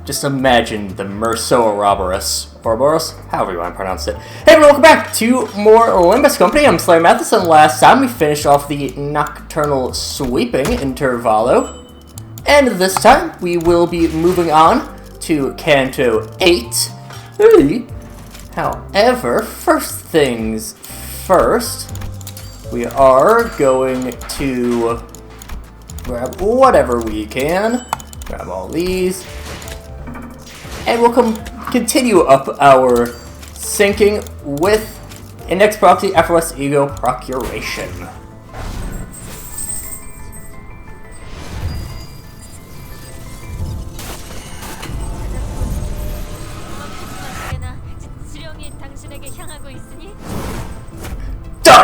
Just imagine the Ouroboros, however you want to pronounce it. Hey everyone, welcome back to more Limbus Company. I'm SlayerMathis, and last time we finished off the Nocturnal Sweeping Intervallo. And this time, we will be moving on to Canto 8. However, first things first, we are going to grab whatever we can. Grab all these. And we'll continue up our syncing with Index Proxy FOS Ego Procuration.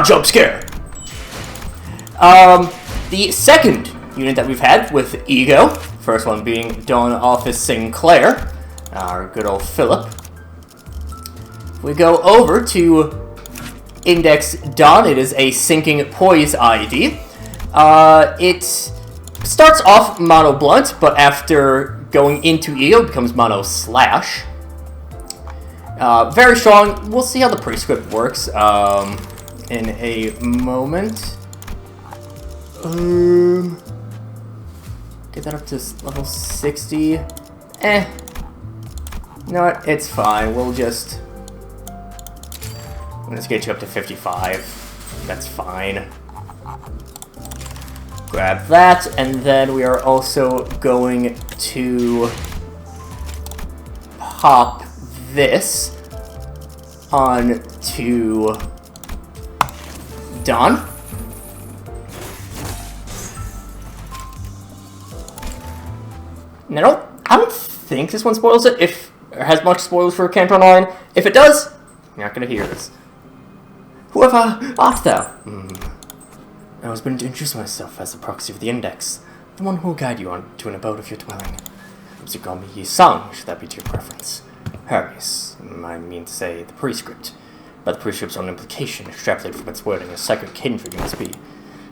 Jump scare! The second unit that we've had with Ego, first one being Dawn Office Sinclair, our good old Philip. We go over to Index Dawn. It is a syncing poise ID. It starts off mono blunt, but after going into Ego, it becomes mono slash. Very strong. We'll see how the prescript works in a moment. Get that up to level 60. You know what? It's fine. I'm just get you up to 55. That's fine. Grab that, and then we are also going to pop this onto Dawn. Now, I don't think this one spoils it, if it has much spoilers for Canto 9. If it does, you're not going to hear this. Whoever art thou? I was going to introduce myself as the proxy of the Index, the one who will guide you on to an abode of your dwelling. You call me Yi-Sang, should that be to your preference. Hermes, I mean to say the prescript. But the prescript's own implication, extrapolated from its wording, a second kindred you must be.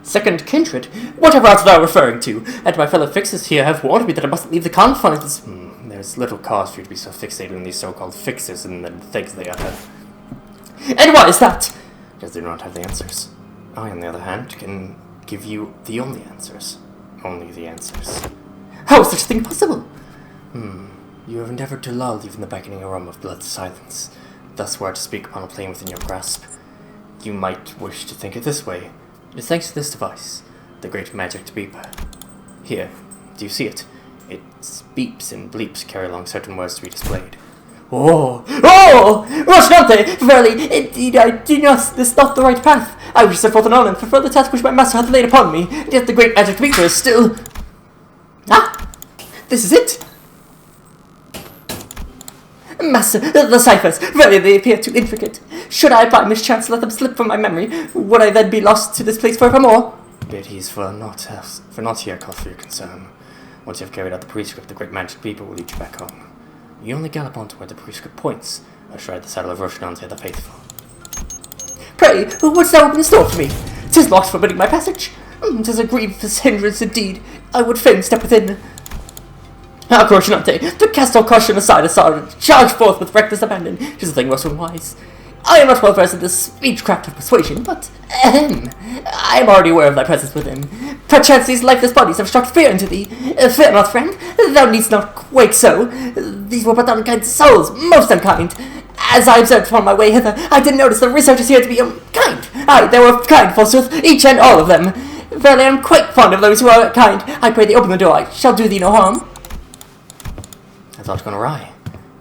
Second kindred? Whatever art thou referring to? And my fellow fixers here have warned me that I mustn't leave the confines. There's little cause for you to be so fixated on these so-called fixers and the things they utter. And why is that? Because they do not have the answers. I, on the other hand, can give you the only answers. Only the answers. How is such a thing possible? You have endeavored to lull even the beckoning aroma of blood to silence. Thus were to speak upon a plane within your grasp. You might wish to think it this way. It is thanks to this device, the great magic beeper. Here, do you see it? Its beeps and bleeps carry along certain words to be displayed. Oh! Roshnante! Verily, indeed, I do not. This is not the right path. I wish to set forth an honor for the task which my master hath laid upon me, and yet the great magic beeper is still. This is it! Master, the ciphers, verily they appear too intricate. Should I by mischance let them slip from my memory, would I then be lost to this place forevermore? Biddies for naught here cause for your concern. Once you have carried out the prescript, the great magic beeper will lead you back home. You only gallop on to where the prescript points, or stride the saddle of Roshnante the faithful. Pray, what's thou open in store for me? 'Tis locked forbidding my passage. 'Tis a grievous hindrance indeed. I would fain step within. Roshnante, to cast all caution aside, charge forth with reckless abandon. 'Tis a thing most unwise. I am not well versed in the speechcraft of persuasion, but I am already aware of thy presence within. Perchance these lifeless bodies have struck fear into thee. Fear not, friend, thou needst not quake so. These were but unkind souls, most unkind. As I observed upon my way hither, I did notice the researchers here to be kind. Aye, they were kind, forsooth, each and all of them. Verily, I am quite fond of those who are kind. I pray thee open the door, I shall do thee no harm. I thought gone awry.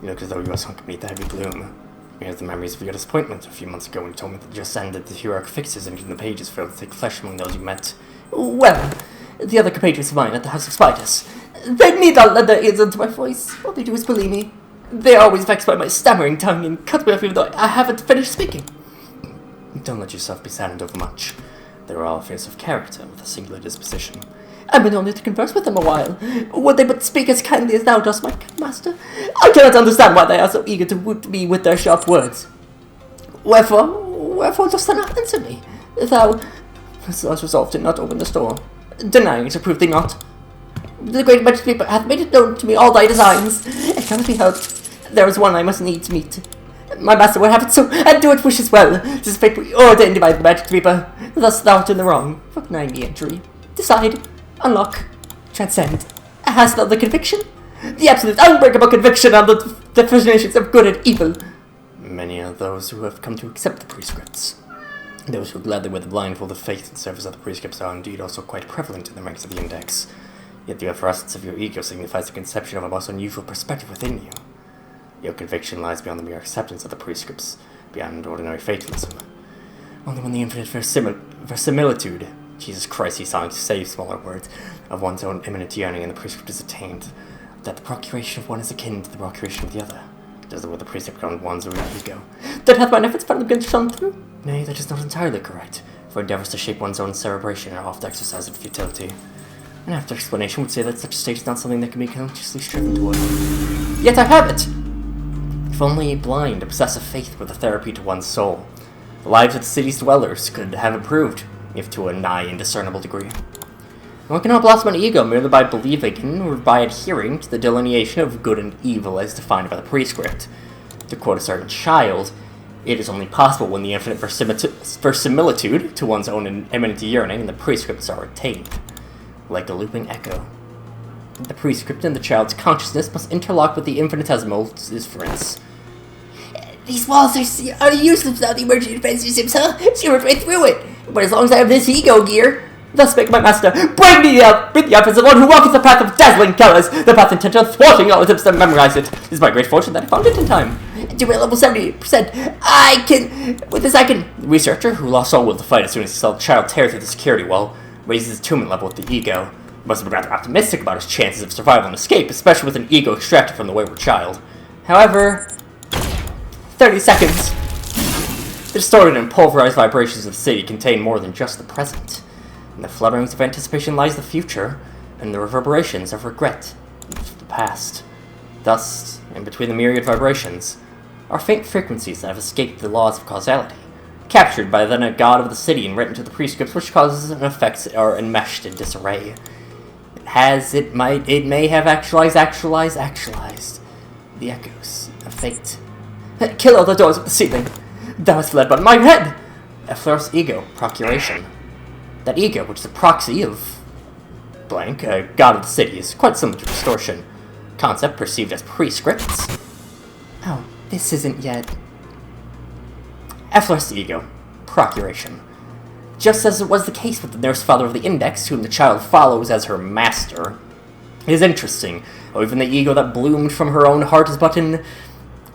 You look as though you were sunk beneath the heavy gloom. Here's the memories of your disappointment a few months ago when you told me that you just ended the heroic fixes and the pages filled with thick flesh among those you met. Well, the other compatriots of mine at the House of Spiders. They need not lend their ears unto my voice. All they do is bully me. They are always vexed by my stammering tongue and cut me off even though I haven't finished speaking. Don't let yourself be saddened overmuch. They are all fierce of character with a singular disposition. I've been only to converse with them a while. Would they but speak as kindly as thou dost, my master? I cannot understand why they are so eager to wound me with their sharp words. Wherefore dost thou not answer me? Thou hast resolved to not open the store, denying it to prove thee not. The great magic beeper hath made it known to me all thy designs, and cannot be helped. There is one I must needs meet. My master would have it so, and do it wishes well. 'Tis fate preordained by the Magic Reaper. Thus thou art in the wrong. Recognize the entry. Decide. Unlock. Transcend. Hast thou the conviction? The absolute unbreakable conviction on the definitions of good and evil. Many are those who have come to accept the prescripts. Those who gladly wear the blindfold of faith in service of the prescripts are indeed also quite prevalent in the ranks of the Index. Yet the effervescence of your ego signifies the conception of a most unusual perspective within you. Your conviction lies beyond the mere acceptance of the prescripts, beyond ordinary fatalism. Only when the infinite verisimilitude, Jesus Christ, he sought to save smaller words, of one's own imminent yearning in the prescript is attained, that the procuration of one is akin to the procuration of the other. Does the will the precept on one's own ego? Then hath mine efforts finally been shone through? Nay, that is not entirely correct, for endeavors to shape one's own cerebration are oft exercise of futility. An after explanation would say that such a state is not something that can be consciously striven toward. Yet I have it! If only a blind, obsessive faith were the therapy to one's soul, the lives of the city's dwellers could have improved, if to a nigh indiscernible degree. One cannot blossom an ego merely by believing in or by adhering to the delineation of good and evil as defined by the prescript. To quote a certain child, it is only possible when the infinite verisimilitude to one's own imminent yearning and the prescripts are attained. Like a looping echo. The prescript and the child's consciousness must interlock with the infinitesimal difference. These walls are useless without the emerging defense system, sir. See right through it. But as long as I have this ego gear, thus make my master, bring me up as the one who walketh the path of dazzling colors, the path intent on thwarting all attempts to memorize it. It is my great fortune that I found it in time. To my level 70%, The researcher, who lost all will to fight as soon as he saw the child tear through the security wall, raises his attunement level with the ego. He must have been rather optimistic about his chances of survival and escape, especially with an ego extracted from the wayward child. However, 30 seconds. The distorted and pulverized vibrations of the city contain more than just the present. In the flutterings of anticipation lies the future, and the reverberations of regret of the past. Thus, in between the myriad vibrations, are faint frequencies that have escaped the laws of causality, captured by the god of the city and written to the prescripts which causes and effects are enmeshed in disarray. It may have actualized the echoes of fate. Kill all the doors of the ceiling. Thou hast led but my head. Effleur's ego, procuration. That ego, which is a proxy of blank, a god of the city, is quite similar to distortion. Concept perceived as prescripts. Oh, this isn't yet. Effleur's ego, procuration. Just as it was the case with the nurse father of the Index, whom the child follows as her master. It is interesting, or even the ego that bloomed from her own heart is but an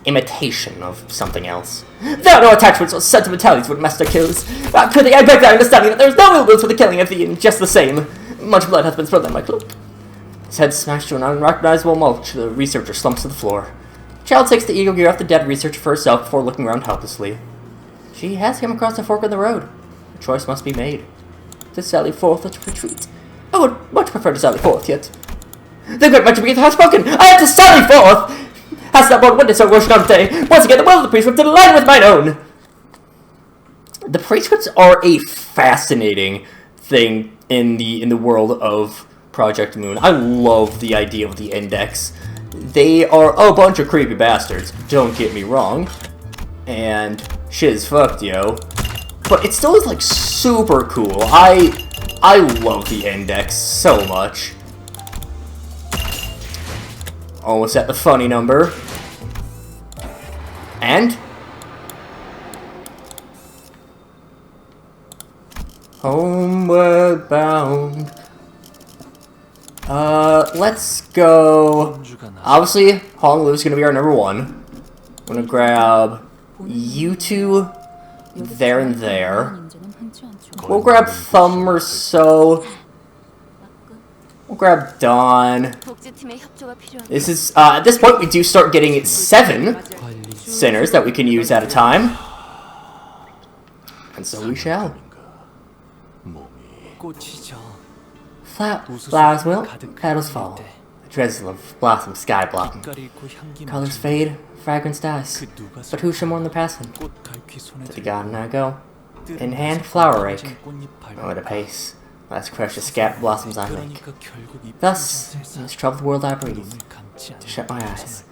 imitation of something else. There are no attachments or sentimentalities when master kills. Prithee, I beg thy understanding that there is no ill will for the killing of thee, and just the same. Much blood hath been spilled on my cloak. His head smashed to an unrecognizable mulch, the researcher slumps to the floor. The child takes the ego gear off the dead researcher for herself before looking around helplessly. She has come across a fork in the road. A choice must be made. To sally forth or to retreat. I would much prefer to sally forth, yet. The great Magic Reaper has spoken! I have to sally forth! Hast thou borne witness, O Roshante? Once again, the will of the prescript did align with mine own! The prescripts are a fascinating thing in the world of Project Moon. I love the idea of the Index. They are a bunch of creepy bastards, don't get me wrong. And shit's fucked, yo. But it still is, like, super cool. I love the Index so much. Almost at the funny number. And homeward bound. Let's go. Obviously, Hongyuan is gonna be our number one. I'm gonna grab you two there and there. We'll grab Thumb or so. We'll grab Dawn. This is, at this point, we do start getting 7 sinners that we can use at a time. And so we shall. Flowers wilt, petals fall. A drizzle of blossom sky blotting. Colors fade, fragrance dies. But who shall mourn the passing? To the garden I go. In hand, flower rake. Oh, at a pace. Last precious scap blossoms I make. Thus, in this troubled world I breathe, to shut my eyes,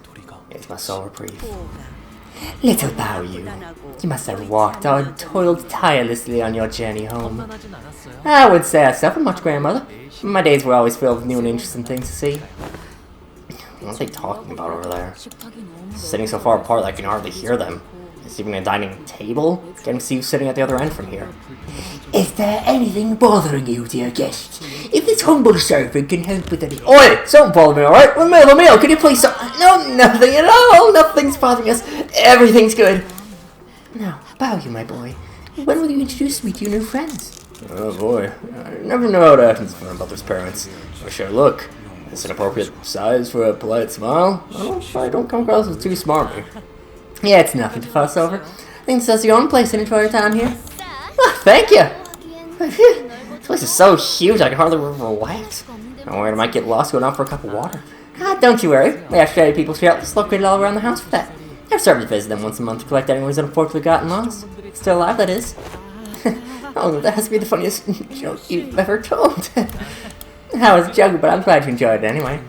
It's my sole reprieve. Little Bao, you must have walked or toiled tirelessly on your journey home. I would say I suffered much, grandmother. My days were always filled with new and interesting things to see. What are they talking about over there? Sitting so far apart that I can hardly hear them. Is even a dining table? Can't see you sitting at the other end from here. Is there anything bothering you, dear guest? If this humble servant can help with any— Oi! Don't bother me, alright? We're meal, meal. Can you please stop? No, nothing at all. Nothing's bothering us. Everything's good. Now, Bao, my boy. When will you introduce me to your new friends? Oh boy. I never know how to act in front of others' parents. Or should I look? Is it an appropriate size for a polite smile? I don't come across as too smarmy. Yeah, it's nothing to fuss over. I think this is your own place and enjoy your time here. Oh, thank you! This place is so huge I can hardly relax. I'm worried I might get lost going out for a cup of water. Ah, don't you worry. We have strategy people shelters located all around the house for that. I've started to visit them once a month to collect anyone who's unfortunately gotten lost. Still alive, that is. Oh, that has to be the funniest joke you've ever told. I was joking, but I'm glad you enjoyed it anyway.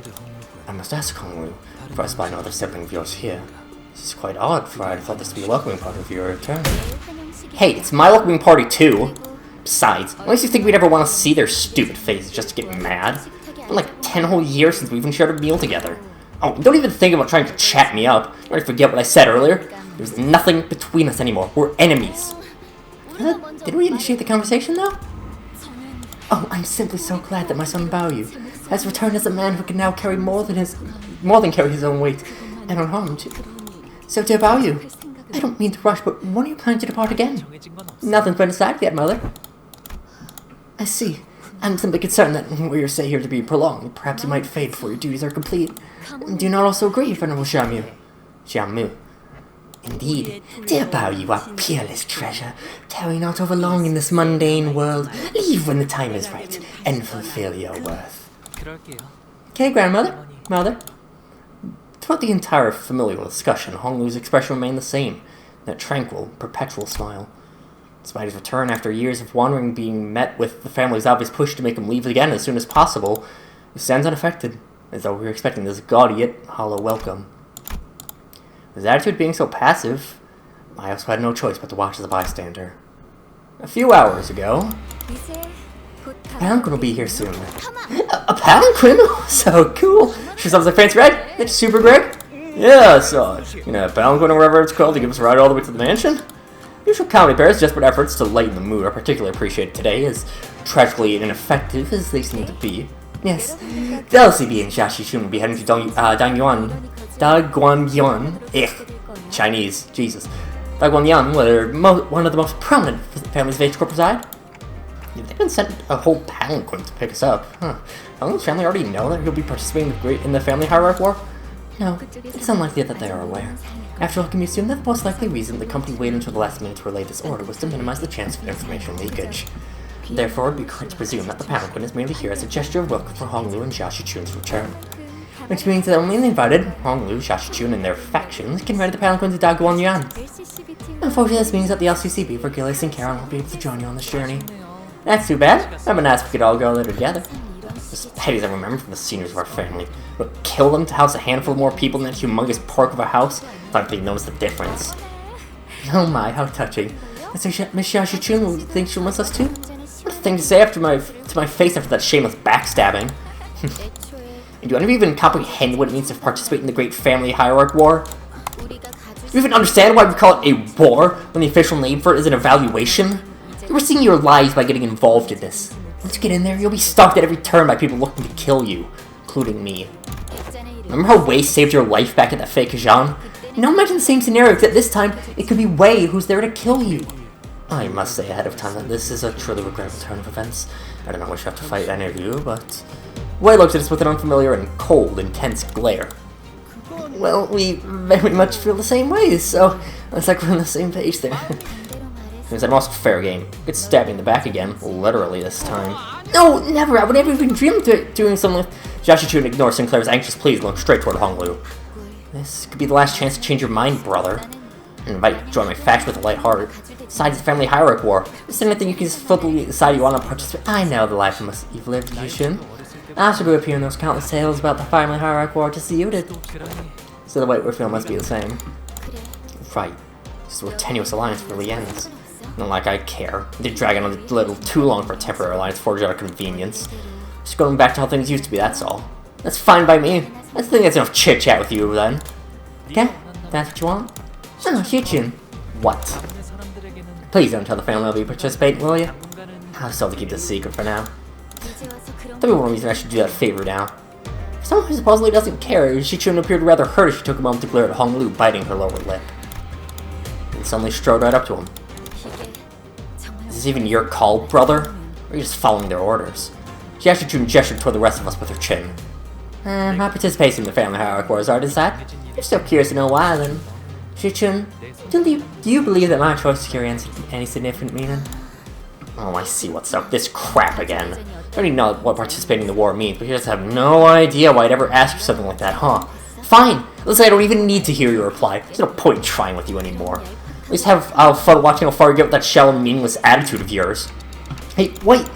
I must ask, Hongyuan, for I spy no other sibling of yours here. This is quite odd, for I thought this to be a welcoming party of your return. Hey, it's my welcoming party too! Besides, unless you think we'd ever want to see their stupid faces just to get mad. It's been like 10 whole years since we even shared a meal together. Oh, don't even think about trying to chat me up. Or forget what I said earlier. There's nothing between us anymore. We're enemies. Did we initiate the conversation though? Oh, I'm simply so glad that my son Bao has returned as a man who can now carry more than carry his own weight, and unharmed. So, dear Bao, I don't mean to rush, but when are you planning to depart again? Nothing's been decided yet, Mother. I see. I'm simply concerned that were your stay here to be prolonged, perhaps you might fade before your duties are complete. Do you not also agree, Venerable Xiaomu? Xiaomu. Indeed. Dear Bao, you are peerless treasure. Tarry not over long in this mundane world. Leave when the time is right, and fulfill your worth. Okay, Grandmother. Mother. Throughout the entire familial discussion, Honglu's expression remained the same, that tranquil, perpetual smile. Despite his return after years of wandering being met with the family's obvious push to make him leave again as soon as possible, he stands unaffected, as though we were expecting this gaudy yet hollow welcome. His attitude being so passive, I also had no choice but to watch as a bystander. A few hours ago, a palanquin will be here soon. A palanquin? So cool! She sounds like fancy ride? It's super Greg? Yeah, I saw it. You know, a palanquin or whatever it's called to give us a ride all the way to the mansion? Usual comedy pairs' desperate efforts to lighten the mood are particularly appreciated today, as tragically ineffective as they seem to be. Yes, the LCB and Xiaxi will be heading to Daguanyuan, Chinese, Jesus. Daguanyuan, where one of the most prominent families of age group reside. They've been sent a whole palanquin to pick us up. Huh. Don't the family already know that he'll be participating in the family hierarchy war? No, it's unlikely that they are aware. After all, can we assume that the most likely reason the company waited until the last minute to relay this order was to minimize the chance of information leakage. Therefore, it would be correct to presume that the palanquin is merely here as a gesture of welcome for Honglu and Xiaoxichun's return. Which means that only the invited, Honglu, Xiaoxichun, and their factions can ride the palanquin to Daguanyuan. Unfortunately, this means that the LCCB for Gillis and Karen won't be able to join you on this journey. That's too bad. I've been asked if we could all go there together. As petty as I remember from the seniors of our family, but kill them to house a handful more people in that humongous pork of a house? I don't think notice the difference. Oh my, how touching. Miss Xiaoxichun thinks she wants us too? What a thing to say to my face after that shameless backstabbing. And do any of you even comprehend what it means to participate in the great family hierarchy war? Do you even understand why we call it a war when the official name for it is an evaluation? You're risking your lives by getting involved in this. Once you get in there, you'll be stalked at every turn by people looking to kill you, including me. Remember how Wei saved your life back at that fake Jean? Now imagine the same scenario, except this time it could be Wei who's there to kill you. I must say ahead of time that this is a truly regrettable turn of events. I don't know wish I have to fight any of you, but Wei looks at us with an unfamiliar and cold, intense glare. Well, we very much feel the same way, so looks like we're on the same page there. Seems I'm also fair game. It's stabbing in the back again, literally this time. No, never! I would never even dream of doing something with Xiaoxichun ignore Sinclair's anxious pleas and look straight toward Honglu. This could be the last chance to change your mind, brother. And invite join my faction with a light heart. Besides the family hierarchy war, is there anything you can just flippantly decide you want to participate? I know the life you've lived, Yushin. I also grew up hearing those countless tales about the family hierarchy war just as you did. So the way we're feeling must be the same. Right. This tenuous alliance really ends. Not like I care. They're dragging on a little too long for a temporary alliance forged out of convenience. Just going back to how things used to be, that's all. That's fine by me. I think that's enough chit-chat with you, then. Okay? That's what you want? Oh, Shichin. What? Please don't tell the family I'll be participating, will you? I'll still have to keep this secret for now. Tell me one reason I should do that favor now. For someone who supposedly doesn't care, Shichin appeared rather hurt as she took a moment to glare at Hong Lu, biting her lower lip. And suddenly strode right up to him. Is this even your call, brother? Or are you just following their orders? She actually gestured toward the rest of us with her chin. My participation in the family hierarchy wars are decided. You're still curious to know why, then. Shichin, do you believe that my choice carry any significant meaning? Oh, I see what's up. This crap again. I don't even know what participating in the war means, but you just have no idea why I'd ever ask you something like that, huh? Fine! Let's say I don't even need to hear your reply. There's no point in trying with you anymore. At least I'll have fun watching how far you get with that shallow, meaningless attitude of yours. Hey, wait!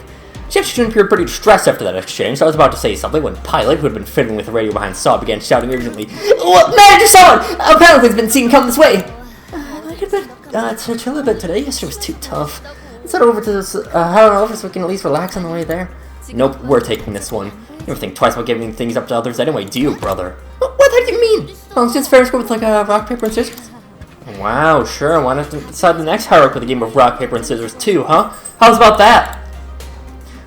Shichin appeared pretty distressed after that exchange, so I was about to say something when Pilot, who had been fiddling with the radio behind Saw, began shouting urgently, Manager Saw! Apparently has been seen come this way! I could chill a bit today. Yesterday was too tough. Let's head over to this Howard office so we can at least relax on the way there. Nope, we're taking this one. You never think twice about giving things up to others anyway, do you, brother? What the heck do you mean? Well, it's just fair to go with like rock, paper, and scissors. Wow, sure, why not decide the next hierarchy with a game of rock, paper, and scissors too, huh? How's about that?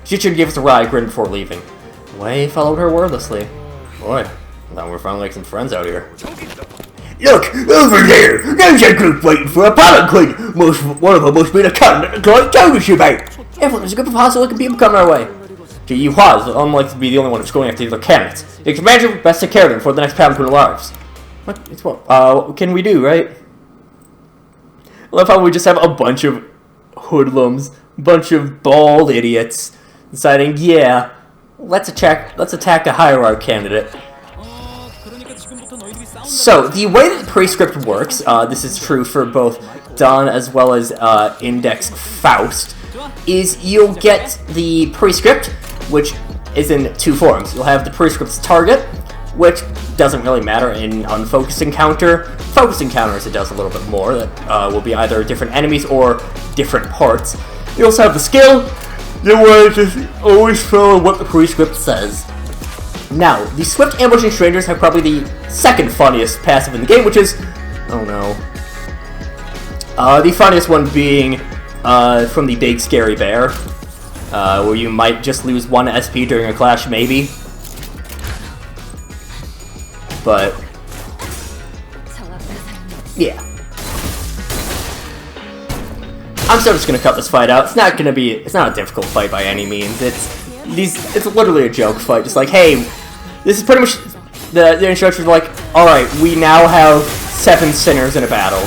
Shichin gave us a wry grin before leaving. Wei followed her wordlessly. Boy, I thought we were finally like some friends out here. Look, over there! There's a group waiting for a pallet queen! One of them must be the candidate the client told us about! Everyone, there's a group of hostile-looking people coming our way. Gee, you Hua is unlikely to be the only one who's going after the other candidates. You can imagine best take care of them before the next pallet queen arrives. What can we do, right? I love how we just have a bunch of hoodlums, a bunch of bald idiots, deciding, yeah, let's attack a hierarchy candidate. So, the way that the prescript works, this is true for both Dawn as well as Index Faust, is you'll get the prescript, which is in two forms. You'll have the prescript's target, which doesn't really matter in unfocused encounter. Focused encounters it does a little bit more, that will be either different enemies or different parts. You also have the skill, you want to just always follow what the prescript says. Now, the Swift Ambushing Strangers have probably the second funniest passive in the game, which is... oh no. The funniest one being from the Big Scary Bear, where you might just lose 1 SP during a clash, maybe. But... yeah. I'm still just gonna cut this fight out. It's not a difficult fight by any means. It's literally a joke fight. Just like, hey, this is pretty much the instructions are like, alright, we now have 7 sinners in a battle.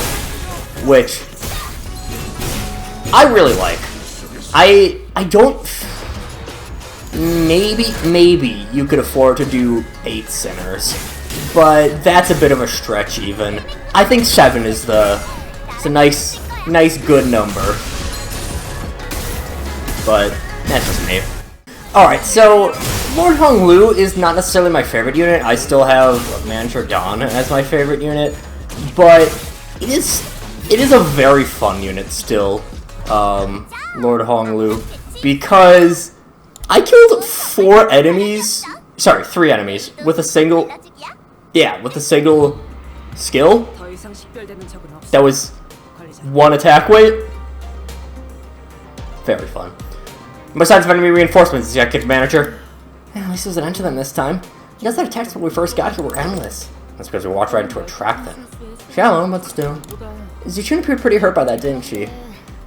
Which I really like. I don't maybe you could afford to do 8 sinners. But that's a bit of a stretch even. I think 7 is it's a nice good number. But that's just me. Alright, so Lord Hong Lu is not necessarily my favorite unit. I still have Manager Dawn as my favorite unit, but it is a very fun unit still, Lord Hong Lu, because I killed 3 enemies with a single skill. That was 1 attack weight. Very fun. Besides enemy reinforcements, Executive Manager. At least there's an end to them this time. I guess the attacks when we first got here were endless. That's because we walked right into a trap then. Shallow, but still. Zichun appeared pretty hurt by that, didn't she?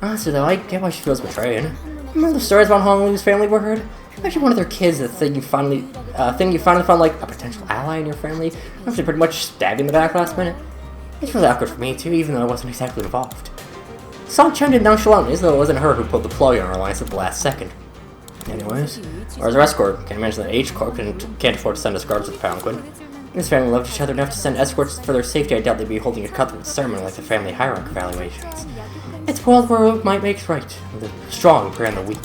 Honestly though, I get why she feels betrayed. Remember the stories about Hong Lu's family were heard? Imagine one of their kids, the thing you finally found like a potential ally in your family, after pretty much stabbed in the back last minute. It's really awkward for me too, even though I wasn't exactly involved. Saw trended nonchalantly as though it wasn't her who pulled the plug on our alliance at the last second. Anyways, ours are escort. Can't imagine that H Corp can't afford to send us guards with the Palanquin. His family loved each other enough to send escorts for their safety. I doubt they'd be holding a cutthroat ceremony like the family hierarchy evaluations. It's a world where might makes right. The strong prey on the weak.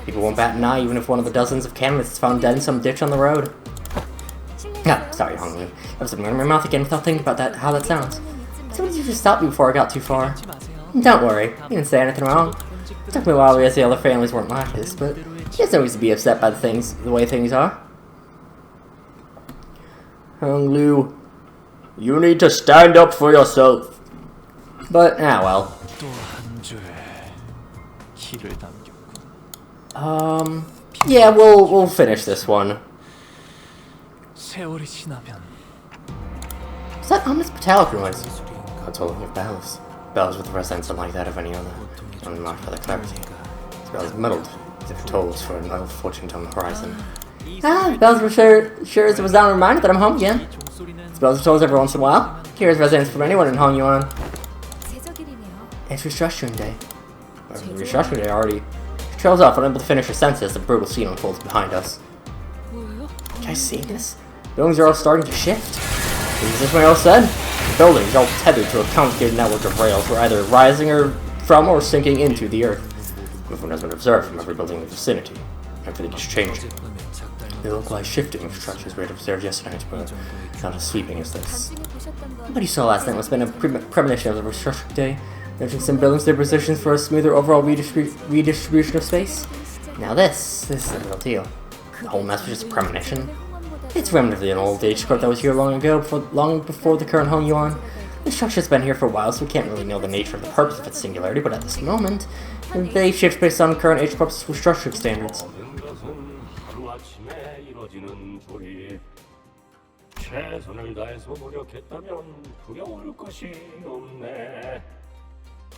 People won't bat an eye even if one of the dozens of candidates is found dead in some ditch on the road. No, sorry, Hongyu. I was running my mouth again without thinking about that. How that sounds. Somebody just stopped me before I got too far. Don't worry, you didn't say anything wrong. It took me a while to realize the other families weren't like this, but there's no reason to be upset by the way things are. Honglu, you need to stand up for yourself. But, well. Yeah, we'll finish this one. Is that ominous metallic noise? God told me of bells. Bells with resonance unlike that of any other, unmarked by the clarity. This bell is muddled, as if it tolls for an ill fortune on the horizon. The bells were sure as it was down a reminder that I'm home again. These bells are told every once in a while. Here's resonance from anyone in Hongyuan. It's restructuring day. Restructuring day already. She trails off, unable to finish her sentences as the brutal scene unfolds behind us. Can I see this? Buildings are all starting to shift. Is this what I said? The buildings, all tethered to a complicated network of rails, were either rising or sinking into the earth. Movement has been observed from every building in the vicinity. Everything is changing. They look like shifting structures we had observed yesterday, but not as sweeping as this. What you saw last night must have been a premonition of the restructuring day, nudging some buildings to their positions for a smoother overall redistribution of space. Now this is a real deal. The whole mess was just a premonition. It's a remnant of the old age script that was here long before the current Hongyuan. The structure's been here for a while, so we can't really know the nature of the purpose of its singularity, but at this moment, they shift based on current age corp's restructuring standards.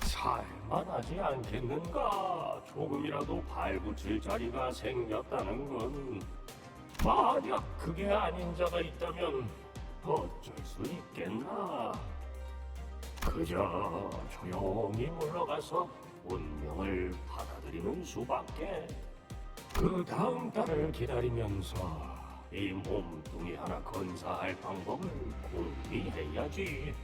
살만하지 않겠는가? 조금이라도 발붙일 자리가 생겼다는 건 만약 그게 아닌 자가 있다면 어쩔 수 있겠나? 그저 조용히 물러가서 운명을 받아들이는 수밖에. 그 다음 달을 기다리면서 이 몸뚱이 하나 건사할 방법을 궁리해야지.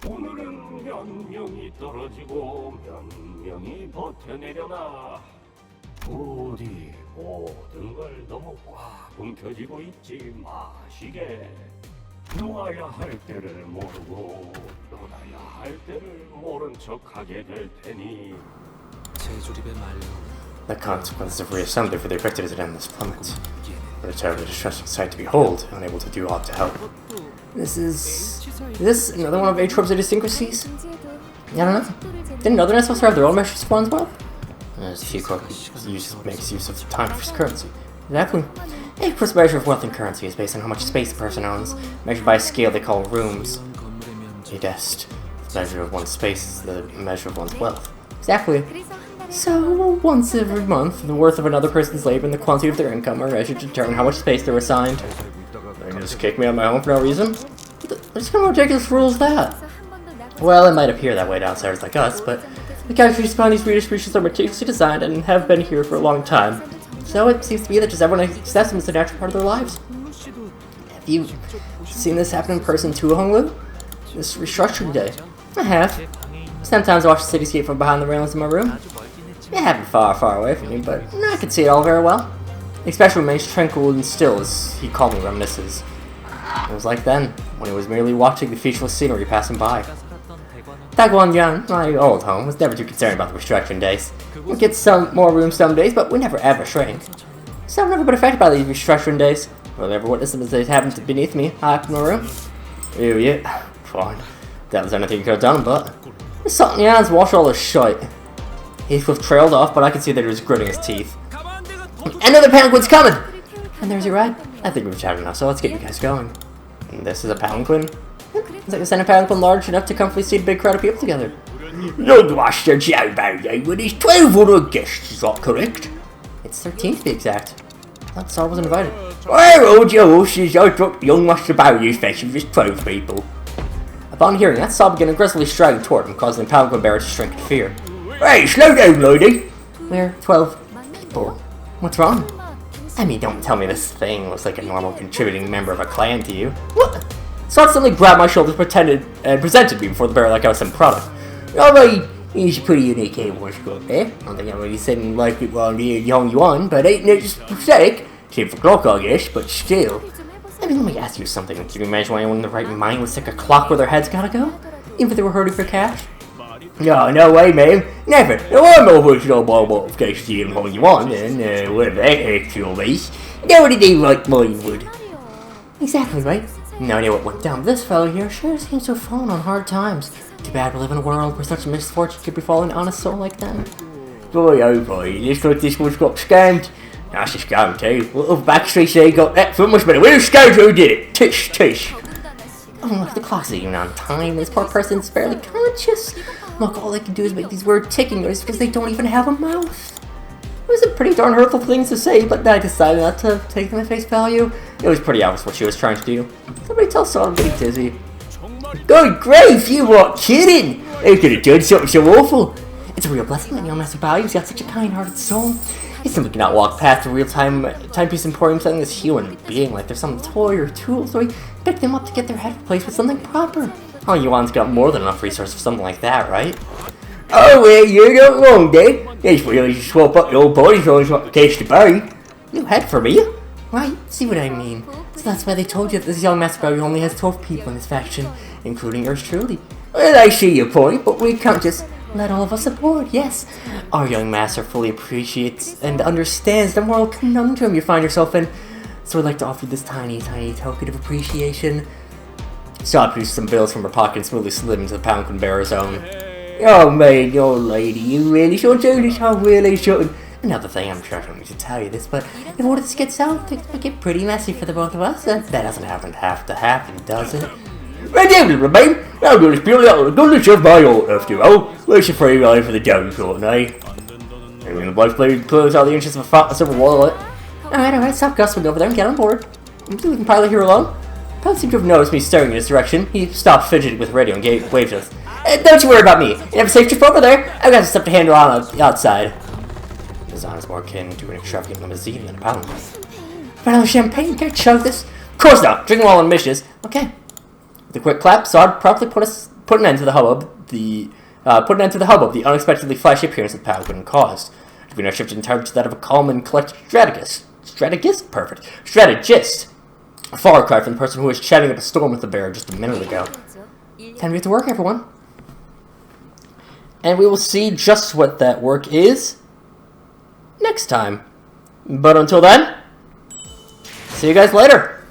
오늘은 몇 명이 떨어지고 몇 명이 버텨내려나. 부디 모든 걸 너무 꽉 움켜쥐고 있지 마시게. 놓아야 할 때를 모르고 놓아야 할 때를 모른 척하게 될 테니. The consequences of reassembly for the affected is an endless plummet. What a terribly distressing sight to behold, unable to do aught to help. Is this another one of H-Corp's idiosyncrasies? I don't know. Didn't other networks have their own measure spawn as well? As H-Corp makes use of time for currency. Exactly. H-Corp's measure of wealth and currency is based on how much space a person owns, measured by a scale they call rooms. Idest. The measure of one's space is the measure of one's wealth. Exactly. So, once every month, the worth of another person's labor and the quantity of their income are measured to determine how much space they're assigned. They can just kick me out of my home for no reason? What kind of ridiculous rule is that? Well, it might appear that way to outsiders like us, but the calculations behind these redistributions are meticulously designed and have been here for a long time. So it seems to be that just everyone accepts them as a natural part of their lives. Have you seen this happen in person too, Honglu? This restructuring day? I have. Sometimes I watch the cityscape from behind the railings in my room. It happened far, far away from me, but I could see it all very well. Especially when remains tranquil and still, as he called me, reminisces. It was like then, when he was merely watching the featureless scenery passing by. Hongyuan, my old home, was never too concerned about the restructuring days. We'd get some more rooms some days, but we never ever shrank. So I've never been affected by these restructuring days. I've ever witnessed them as they happened beneath me, high up in my room. Ew, yeah, fine. That was anything you could have done, but there's something in your hands wash all this shite. Heathcliff trailed off, but I could see that he was gritting his teeth. Another palanquin's coming! And there's your ride. I think we've chatted enough, so let's get you guys going. And this is a palanquin? It's like a send a palanquin large enough to comfortably seat a big crowd of people together. Young Master Jiao Bao with his 12 other guests, is that correct? It's 13 to be exact. I thought Sar was invited. Well, hold your horses, I dropped young Master Bao's fetching just 12 people. Upon hearing that, Saul began aggressively striding toward him, causing the palanquin bearer to shrink in fear. Hey, slow down, lady! We're 12 people. What's wrong? I mean, don't tell me this thing looks like a normal contributing member of a clan to you. What? Sar suddenly grabbed my shoulders and presented me before the bearer like I was some product. Alright, he's a pretty unique A1 scope there. I don't think I'm really saying like it well near Hongyuan, but ain't it just pathetic? Same for clock, I guess, but still. I mean, let me ask you something. Can you imagine why anyone in the right mind would stick a clock where their heads gotta go? Even if they were hurting for cash? No way, man. Never. No, I'm over to no more modifications here in Hongyuan, and whatever that actual is. Nobody they like mine would. Exactly right. No idea what went down with this fellow here. Sure seems to have fallen on hard times. Too bad we live in a world where such misfortune could befall on a soul like them. Boy, oh boy, looks like this one's got scammed. That's a scam too. What other backstreets they got that from? Must be the winner scammed who did it. Tish, tish. Oh, look, the clock's even on time. This poor person's barely conscious. Look, all they can do is make these weird ticking noises because they don't even have a mouth. It was a pretty darn hurtful thing to say, but I decided not to take them at face value. It was pretty obvious what she was trying to do. Somebody tell Saul I'm getting dizzy. Good grief, you weren't kidding. They could have done something so awful. It's a real blessing that young Master Value's got such a kind-hearted soul. He simply cannot walk past a real timepiece emporium selling this human being like there's some toy or tool, so he picked them up to get their head replaced with something proper. Hongyuan's got more than enough resources for something like that, right? Oh, well, you're not wrong, then. That's why you swap up your old bodies on what the case to bury. New head for me? Right, see what I mean. So that's why they told you that this young Master Value only has 12 people in his faction, including yours truly. Well, I see your point, but we can't just... Let all of us aboard, yes. Our young master fully appreciates and understands the moral conundrum you find yourself in. So I'd like to offer you this tiny, tiny token of appreciation. Saw produced some bills from her pocket and smoothly slid into the pound bearer's own. Oh man, your lady, you really shouldn't do this, I really shouldn't. Another thing, I'm sure I don't need to tell you this, but if all this gets out, things might get pretty messy for the both of us. That doesn't have to happen, does it? Redeemable, remain. I'm going to spill out the goodness of my own after all. Where's the free ride for the downside, eh? And when the wife played close out the inches of a silver wallet. Alright, stop gossiping over there and get on board. We can pilot here alone. Pilot seemed to have noticed me staring in his direction. He stopped fidgeting with the radio and waved to us. Don't you worry about me. You have a safe trip over there. I've got some stuff to handle on the outside. His honor is more akin to an extravagant limousine than a pound. Vanilla champagne? Can I chug this? Of course not. Drinking while on missions. Okay. With a quick clap, Sard promptly put an end to the hubbub. The unexpectedly flashy appearance of Paladin caused. The Green shifted entirely to that of a calm and collected strategist? Perfect. Strategist! A far cry from the person who was chatting up a storm with the bear just a minute ago. Time to get to work, everyone. And we will see just what that work is next time. But until then, see you guys later.